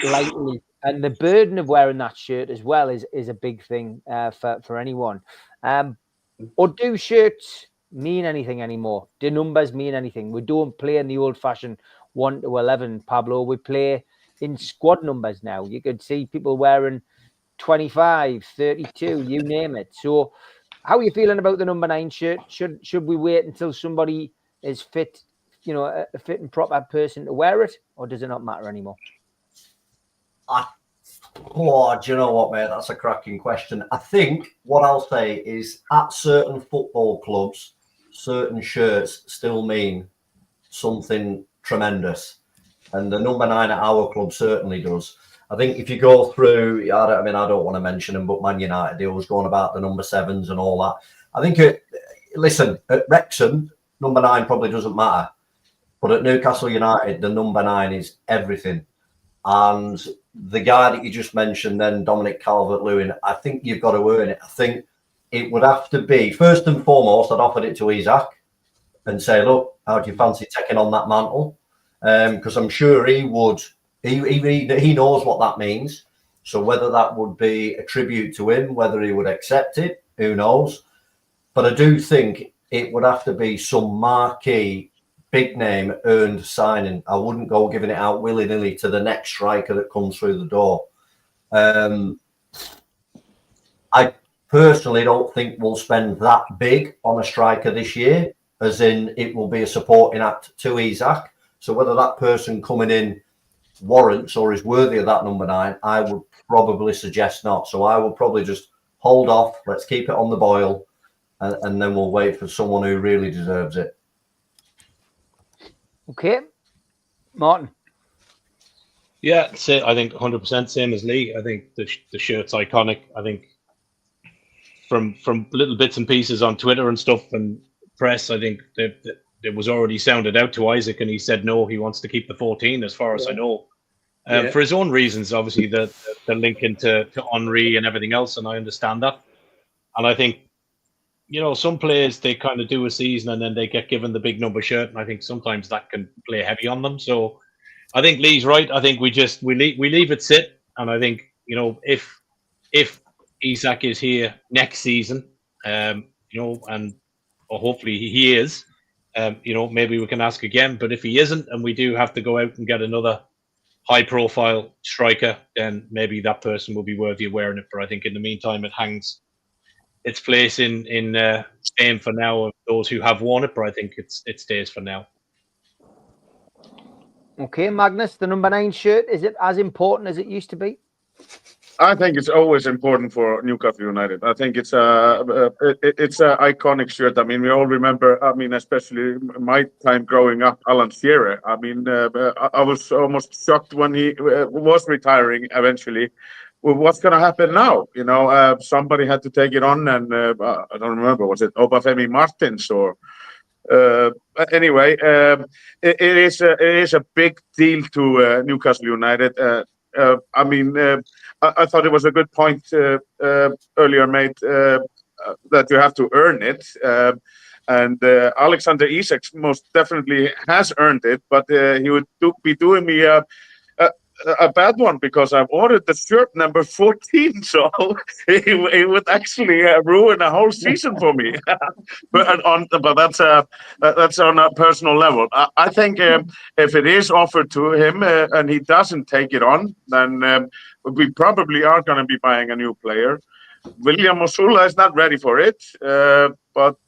lightly, and the burden of wearing that shirt as well is a big thing for anyone. Or do shirts mean anything anymore? Do numbers mean anything? We don't play in the old-fashioned 1 to 11, Pablo. We play in squad numbers now. You could see people wearing 25, 32, you name it. So how are you feeling about the number 9 shirt? Should we wait until somebody is fit, a fit and proper person to wear it, or does it not matter anymore? Do you know what, mate? That's a cracking question. I think what I'll say is at certain football clubs, certain shirts still mean something tremendous. And the number 9 at our club certainly does. I think if you go through, I don't want to mention them, but Man United, they always going about the number 7s and all that. I think, listen, at Wrexham, number 9 probably doesn't matter. But at Newcastle United, the number 9 is everything. And the guy that you just mentioned then, Dominic Calvert-Lewin, I think you've got to earn it. I think it would have to be, first and foremost, I'd offered it to Isaac and say, look, how do you fancy taking on that mantle? Because I'm sure he would, he knows what that means. So whether that would be a tribute to him, whether he would accept it, who knows? But I do think it would have to be some marquee, big name earned signing. I wouldn't go giving it out willy-nilly to the next striker that comes through the door. I personally don't think we'll spend that big on a striker this year, as in it will be a supporting act to Isaac. So whether that person coming in warrants or is worthy of that number 9, I would probably suggest not. So I will probably just hold off. Let's keep it on the boil, and then we'll wait for someone who really deserves it. Okay, Martin. Yeah, I think 100% same as Lee. I think the shirt's iconic. I think from little bits and pieces on Twitter and stuff and press, I think that it was already sounded out to Isaac, and he said no, he wants to keep the 14, as far as I know, for his own reasons. Obviously, the link into Henry and everything else, and I understand that. And I think, some players, they kind of do a season and then they get given the big number shirt, and I think sometimes that can play heavy on them. So I think Lee's right. I think we leave it sit, and I think if Isaac is here next season, and or hopefully he is, maybe we can ask again. But if he isn't, and we do have to go out and get another high-profile striker, then maybe that person will be worthy of wearing it. But I think in the meantime, it hangs its place in Spain for now of those who have worn it. But I think it stays for now. Okay, Magnus, the number 9 shirt, is it as important as it used to be? I think it's always important for Newcastle United. I think it's a iconic shirt. I mean, we all remember. I mean, especially my time growing up, Alan Shearer. I mean, I was almost shocked when he was retiring eventually. Well, what's going to happen now? Somebody had to take it on, and I don't remember. Was it Obafemi Martins or? Anyway, it is a big deal to Newcastle United. I mean, I thought it was a good point earlier made that you have to earn it. And Alexander Isak most definitely has earned it, but he would be doing me a bad one because I've ordered the shirt number 14, so it would actually ruin a whole season for me. but that's on a personal level. I think if it is offered to him and he doesn't take it on, then we probably are going to be buying a new player. William Osula is not ready for it, but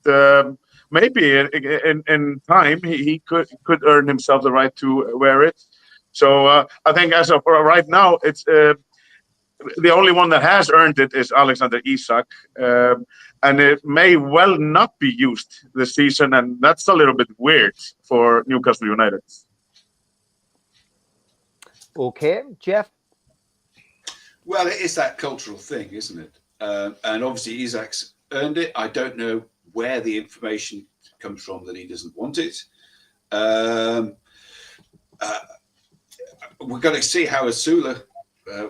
maybe in time he could earn himself the right to wear it. So I think as of right now, it's the only one that has earned it is Alexander Isak, and it may well not be used this season, and that's a little bit weird for Newcastle United. Okay, Jeff. Well, it is that cultural thing, isn't it? And obviously Isak's earned it. I don't know where the information comes from that he doesn't want it. We're going to see how Osula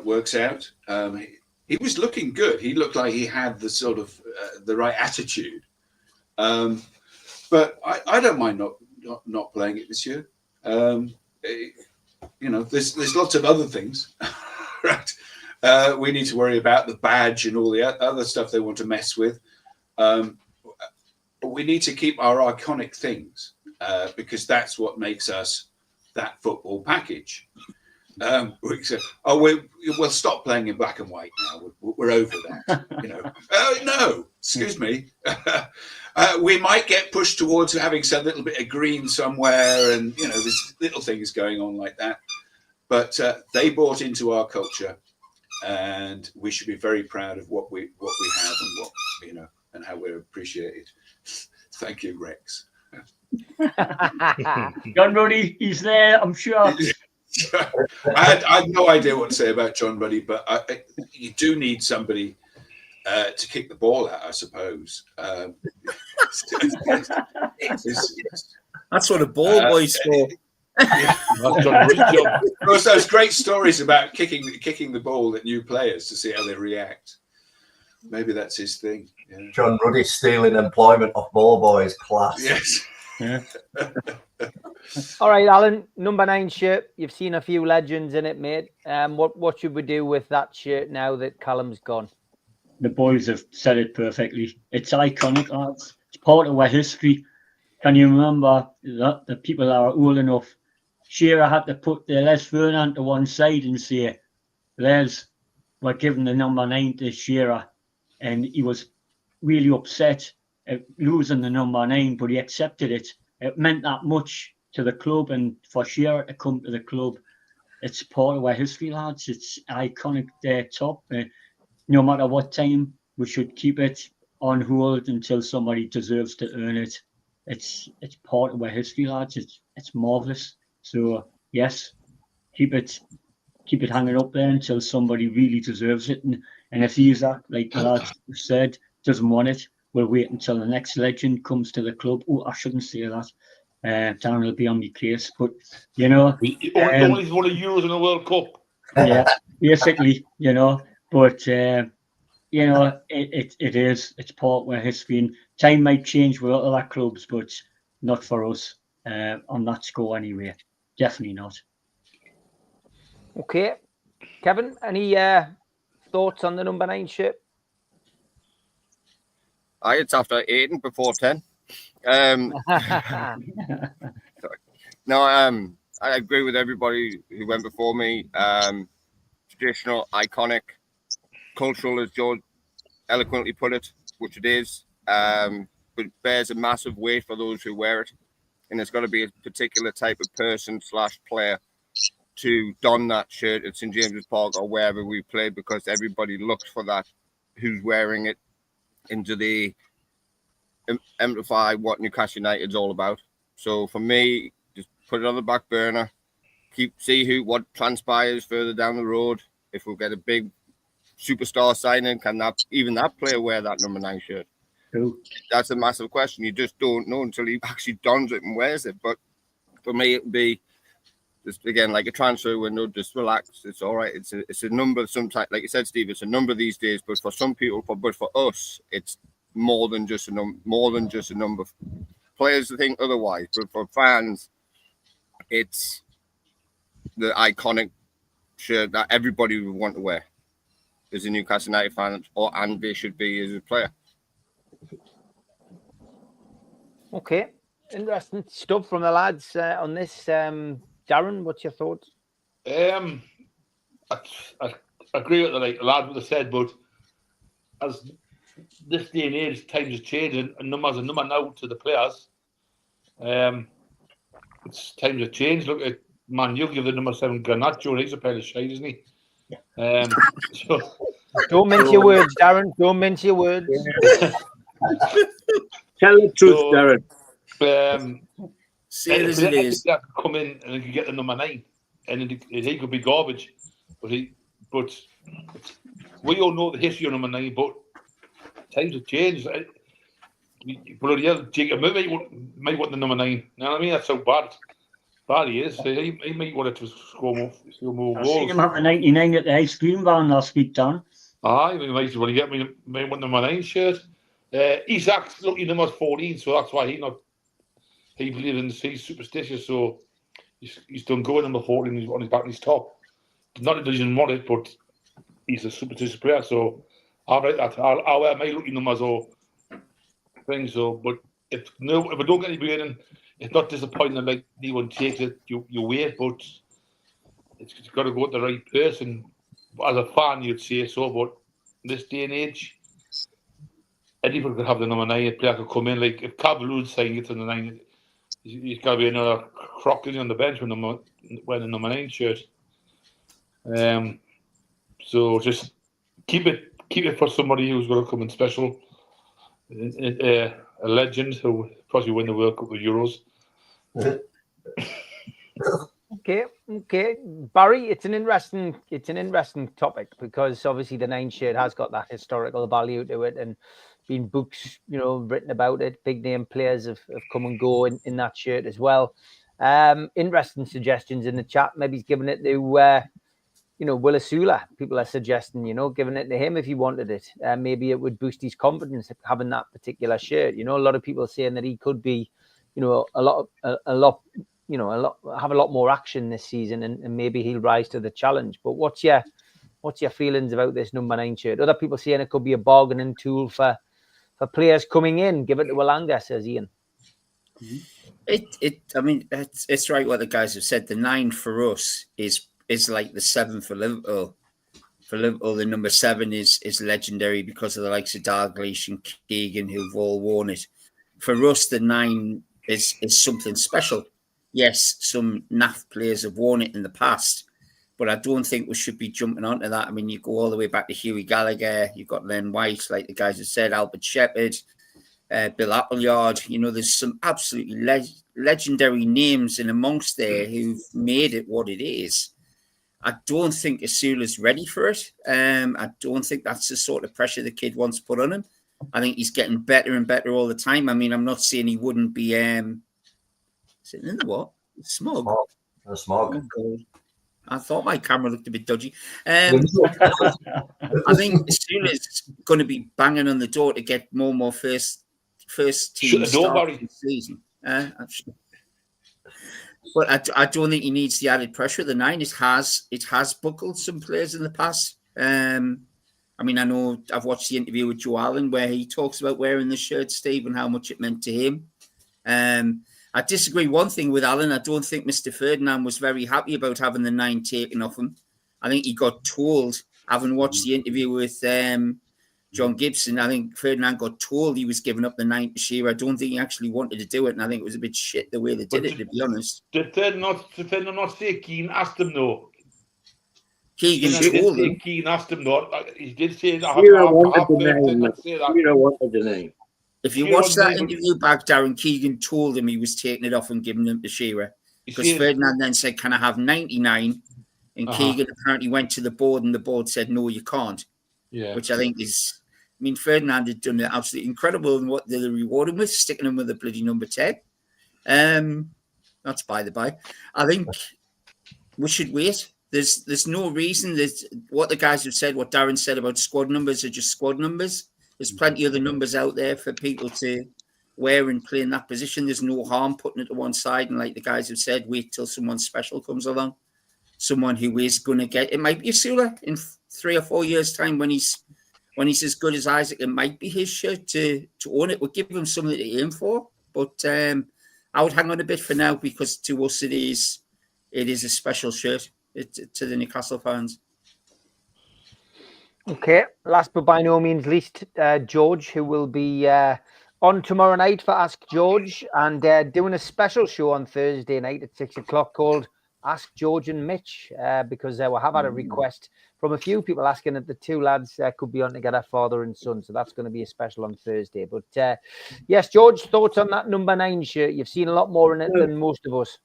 works out. He was looking good. He looked like he had the sort of the right attitude. But I don't mind not playing it this year. There's lots of other things, right? We need to worry about the badge and all the other stuff they want to mess with. But we need to keep our iconic things because that's what makes us that football package. We'll stop playing in black and white now. We're over that. No, excuse me. We might get pushed towards having some little bit of green somewhere, and there's little things going on like that. But they bought into our culture, and we should be very proud of what we have and what and how we're appreciated. Thank you, Rex. John Ruddy, he's there, I'm sure. I had no idea what to say about John Ruddy, but you do need somebody to kick the ball at, I suppose. That's what a ball boy's for. Those great stories about kicking the ball at new players to see how they react. Maybe that's his thing. Yeah. John Ruddy stealing employment off ball boys, class. Yes. Yeah. All right, Alan, number 9 shirt. You've seen a few legends in it, mate. What should we do with that shirt now that Callum's gone? The boys have said it perfectly. It's iconic, lads. It's part of our history. Can you remember that the people that are old enough? Shearer had to put the Les Ferdinand to one side and say, Les, we're giving the number 9 to Shearer. And he was really upset at losing the number 9, but he accepted it. It meant that much to the club, and for Shearer to come to the club, it's part of our history, lads. It's iconic there top. No matter what time, we should keep it on hold until somebody deserves to earn it. It's part of our history, lads. It's marvellous. So yes, keep it hanging up there until somebody really deserves it. And if he's that, like the lads said, doesn't want it, we'll wait until the next legend comes to the club. Oh, I shouldn't say that. Darren will be on my case, but only won a Euros in the World Cup. Yeah, basically, but it's part of our history, and time might change with other clubs, but not for us on that score anyway. Definitely not. Okay, Kevin, any thoughts on the number 9 shirt? It's after 8 before 10. No, I agree with everybody who went before me. Traditional, iconic, cultural, as George eloquently put it, which it is, but it bears a massive weight for those who wear it. And it's got to be a particular type of person / player to don that shirt at St. James's Park or wherever we play, because everybody looks for that who's wearing it, and do they amplify what Newcastle United's all about. So for me, just put it on the back burner, see what transpires further down the road. If we get a big superstar signing, can that player wear that number 9 shirt? Cool. That's a massive question. You just don't know until he actually dons it and wears it. But for me, it would be just, again, like a transfer window, just relax. It's all right. It's a number sometimes, like you said, Steve, it's a number these days, but for some people, but for us, it's more than just a number. Players think otherwise, but for fans, it's the iconic shirt that everybody would want to wear as a Newcastle United fan, and they should be as a player. Okay, interesting stuff from the lads on this. Darren, what's your thoughts? I agree with the lads what they said, but as this day and age, times have changed, and numbers are number now to the players. It's times have changed. Look at you'll give the number 7 Garnacho, and he's a pair of shite, isn't he? Don't mince your words, Darren. Don't mince your words. Tell the truth, Darren. See it as it is. That could come in and he could get the number 9, and he could be garbage. But we all know the history of number 9. But times have changed. Bloody hell, Jacob might want the number 9. You know what I mean? That's so bad. That he is. He might want to score more I seen goals. him at the 99 at the ice cream van last week, Dan. Aye, he might as well get me one number 9 shirt. Isaac's lucky number 14, so that's why he believes he's superstitious, so he's done good number 14. He's on his back and his top. Not that he doesn't want it, but he's a superstitious player, so I'll write that. I'll wear my lucky numbers or things. So, but if I don't get anybody in, it's not disappointing. Like anyone takes it, you wait, but it's got to go to the right person. As a fan, you'd say so, but in this day and age, anyone could have the number 9. A player could come in. Like if Cavallou's saying it's on the 9, he's got to be another crock on the bench wearing the number 9 shirt. So just keep it for somebody who's going to come in special. A legend who probably win the World Cup of Euros. Okay, Barry. It's an interesting topic because obviously the 9 shirt has got that historical value to it, and been books, written about it. Big name players have come and go in that shirt as well. Interesting suggestions in the chat. Maybe he's giving it to Will Asula. People are suggesting, giving it to him if he wanted it. Maybe it would boost his confidence having that particular shirt. A lot of people saying that he could be, have a lot more action this season, and maybe he'll rise to the challenge. But what's your feelings about this number 9 shirt? Other people saying it could be a bargaining tool for players coming in. Give it to Alanga, says Ian. It's right what the guys have said. The 9 for us is like the 7 for Liverpool. For Liverpool, the number 7 is legendary because of the likes of Dalglish and Keegan who've all worn it. For us, the 9 is something special. Yes, some NAF players have worn it in the past, but I don't think we should be jumping onto that. I mean, you go all the way back to Hughie Gallagher, you've got Len White, like the guys have said, Albert Shepherd, Bill Appleyard. There's some absolutely legendary names in amongst there who've made it what it is. I don't think Asula's ready for it. I don't think that's the sort of pressure the kid wants to put on him. I think he's getting better and better all the time. I mean, I'm not saying he wouldn't be sitting in the what? Smog. A smog. Oh, I thought my camera looked a bit dodgy. I think Asula's going to be banging on the door to get more and more first team start this season. But I don't think he needs the added pressure of the 9. It has buckled some players in the past. I mean, I know I've watched the interview with Joe Allen where he talks about wearing the shirt, Steve, and how much it meant to him. I disagree one thing with Allen. I don't think Mr. Ferdinand was very happy about having the 9 taken off him. I think he got told, having watched the interview with John Gibson, I think Ferdinand got told he was giving up the 9 to Shearer. I don't think he actually wanted to do it, and I think it was a bit shit the way they did it, to be honest. Did Ferdinand not say Keane asked him, though? Keegan told him. Keane asked him, though. He did say that. Shearer wanted the 9. If you watch that interview back, Darren, Keegan told him he was taking it off and giving them to Shearer. Because Ferdinand then said, can I have 99? And Keegan apparently went to the board and the board said, no, you can't. Yeah. Which I think is, Ferdinand had done it absolutely incredible in what they rewarded him with, sticking him with a bloody number 10. That's by the by. I think we should wait. There's no reason that what the guys have said, what Darren said about squad numbers are just squad numbers. There's plenty of other numbers out there for people to wear and play in that position. There's no harm putting it to one side. And like the guys have said, wait till someone special comes along. Someone who is going to get, it might be Asula in 3 or 4 years' time when he's as good as Isaac. It might be his shirt to own it. We'll give him something to aim for. But I would hang on a bit for now because to us it is a special shirt to the Newcastle fans. Okay, last but by no means least, George, who will be on tomorrow night for Ask George and doing a special show on Thursday night at 6 o'clock called Ask George and Mitch, because we have had a request from a few people asking that the 2 lads could be on together, father and son. So that's going to be a special on Thursday. But yes, George, thoughts on that number 9 shirt? You've seen a lot more in it than most of us.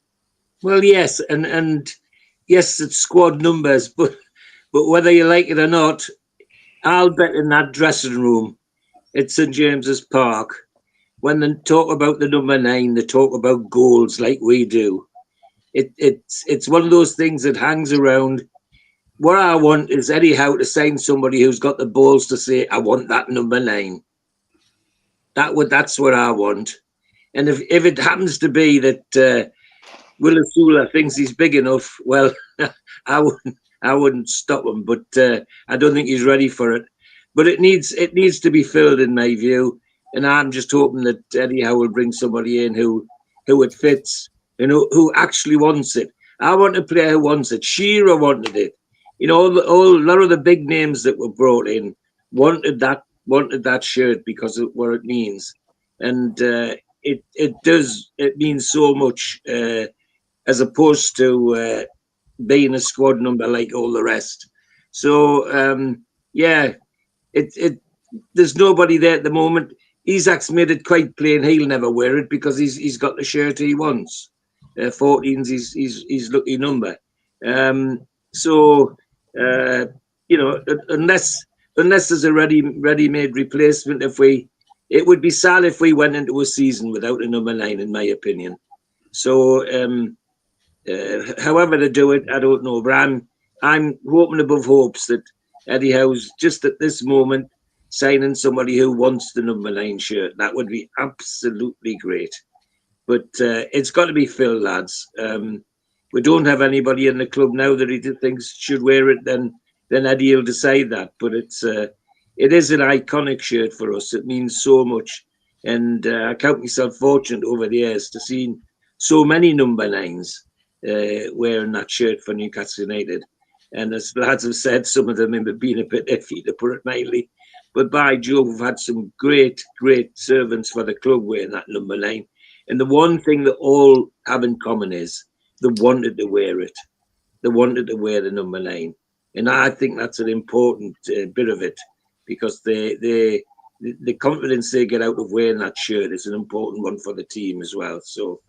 Well, yes, and yes, it's squad numbers, but whether you like it or not, I'll bet in that dressing room at St. James's Park, when they talk about the number 9, they talk about goals like we do. it's one of those things that hangs around. What I want is Eddie Howe to sign somebody who's got the balls to say, I want that number 9. That's what I want. And if it happens to be that Willa Sula thinks he's big enough, well, I wouldn't stop him. But I don't think he's ready for it. But it needs to be filled, in my view. And I'm just hoping that Eddie Howe will bring somebody in who it fits and who actually wants it. I want a player who wants it. Shearer wanted it. You know, a lot of the big names that were brought in wanted that shirt because of what it means, and it means so much as opposed to being a squad number like all the rest. So there's nobody there at the moment. Isaac's made it quite plain he'll never wear it because he's got the shirt he wants. 14's his lucky number. You know, unless there's a ready-made replacement, it would be sad if we went into a season without a number 9, in my opinion. So, however to do it, I don't know. But I'm hoping above hopes that Eddie Howe's just at this moment signing somebody who wants the number 9 shirt. That would be absolutely great. But it's got to be Phil, lads. We don't have anybody in the club now that he thinks should wear it. Then Eddie will decide that. But it is an iconic shirt for us. It means so much, and I count myself fortunate over the years to see so many number 9s wearing that shirt for Newcastle United. And as lads have said, some of them have been a bit iffy, to put it mildly. But by Jove, we've had some great servants for the club wearing that number 9. And the one thing that all have in common is they wanted to wear it. They wanted to wear the number 9. And I think that's an important bit of it, because the confidence they get out of wearing that shirt is an important one for the team as well. So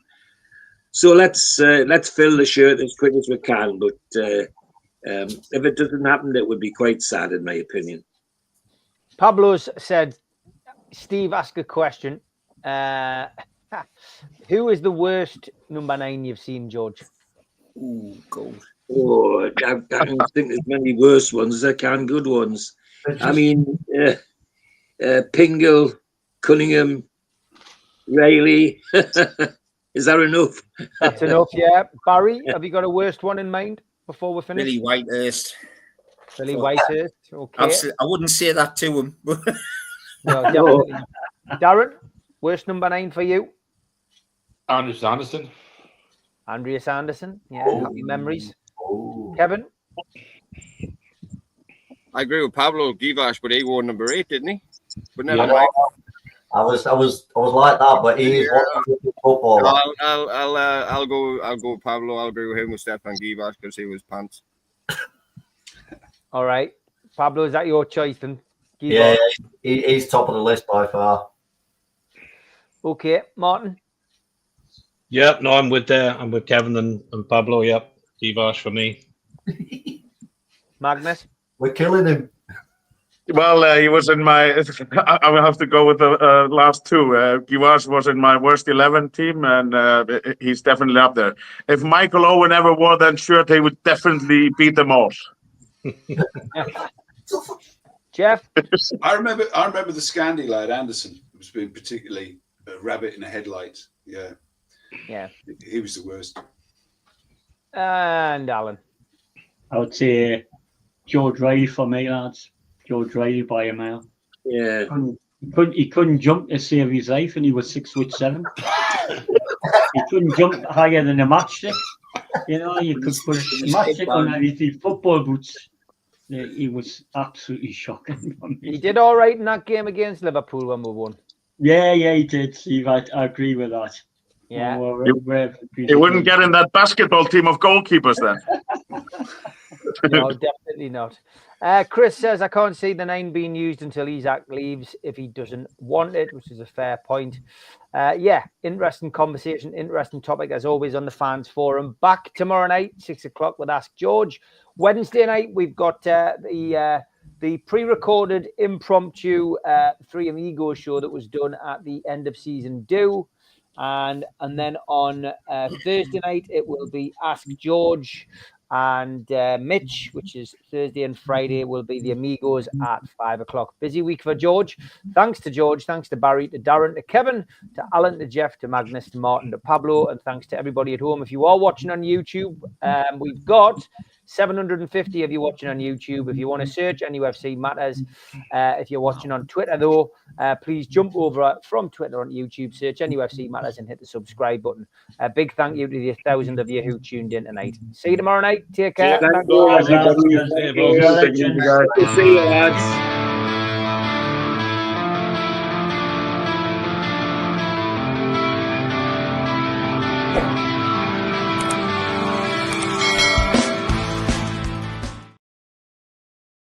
let's fill the shirt as quick as we can. But if it doesn't happen, it would be quite sad, in my opinion. Pablo's said, Steve, ask a question. Who is the worst number 9 you've seen, George? Ooh, gold. Oh, I don't think there's many worse ones as I can good ones. I mean, Pingle, Cunningham, Rayleigh. Is that enough? That's enough, yeah. Barry, have you got a worst one in mind before we finish? Billy Whitehurst. Billy Whitehurst, okay. Absolutely. I wouldn't say that to him. No, definitely not. Darren, worst number 9 for you? Andreas Anderson. Andreas Anderson, yeah, happy memories. Kevin? I agree with Pablo Givash, but he wore number 8, didn't he? But never Yeah. mind. I was like that, but he is one footballer. I'll go with Pablo. I'll agree with him with Stefan Givash because he was pants. All right, Pablo, is that your choice then? Yeah, he's top of the list by far. Okay, Martin. Yeah, no, I'm with Kevin and Pablo. Yep, Givash for me. Magnus. We're killing him. Well, he was in my. I will have to go with the last two. Givash was in my worst 11 team, and he's definitely up there. If Michael Owen ever wore that shirt, he would definitely beat them all. Jeff? I remember the Scandi lad, Anderson, who was being particularly a rabbit in a headlight. Yeah. He was the worst. And Alan? I would say George Riley for me, lads. George Riley by a mile. Yeah. He couldn't jump to save his life, and he was 6'7". He couldn't jump higher than a matchstick. You know, you could put a matchstick on his football boots. He was absolutely shocking for me. He did all right in that game against Liverpool when we won. Yeah, he did, Steve. I agree with that. Yeah. He wouldn't get in that basketball team of goalkeepers then. No, definitely not. Chris says, I can't see the 9 being used until Isaac leaves if he doesn't want it, which is a fair point. Interesting conversation, interesting topic as always on the fans forum. Back tomorrow night, 6 o'clock with Ask George. Wednesday night, we've got the pre-recorded impromptu Three Amigos show that was done at the end of season 2. And then on Thursday night, it will be Ask George and Mitch, which is Thursday, and Friday will be the Amigos at 5 o'clock. Busy week for George. Thanks to George, thanks to Barry, to Darren, to Kevin, to Alan, to Jeff, to Magnus, to Martin, to Pablo, and thanks to everybody at home. If you are watching on YouTube, we've got 750 of you watching on YouTube. If you want to search NUFC Matters, if you're watching on Twitter, though, please jump over from Twitter on YouTube, search NUFC Matters, and hit the subscribe button. A big thank you to the 1,000 of you who tuned in tonight. See you tomorrow night. Take care. Thank you, everybody. Thank you. See you, lads.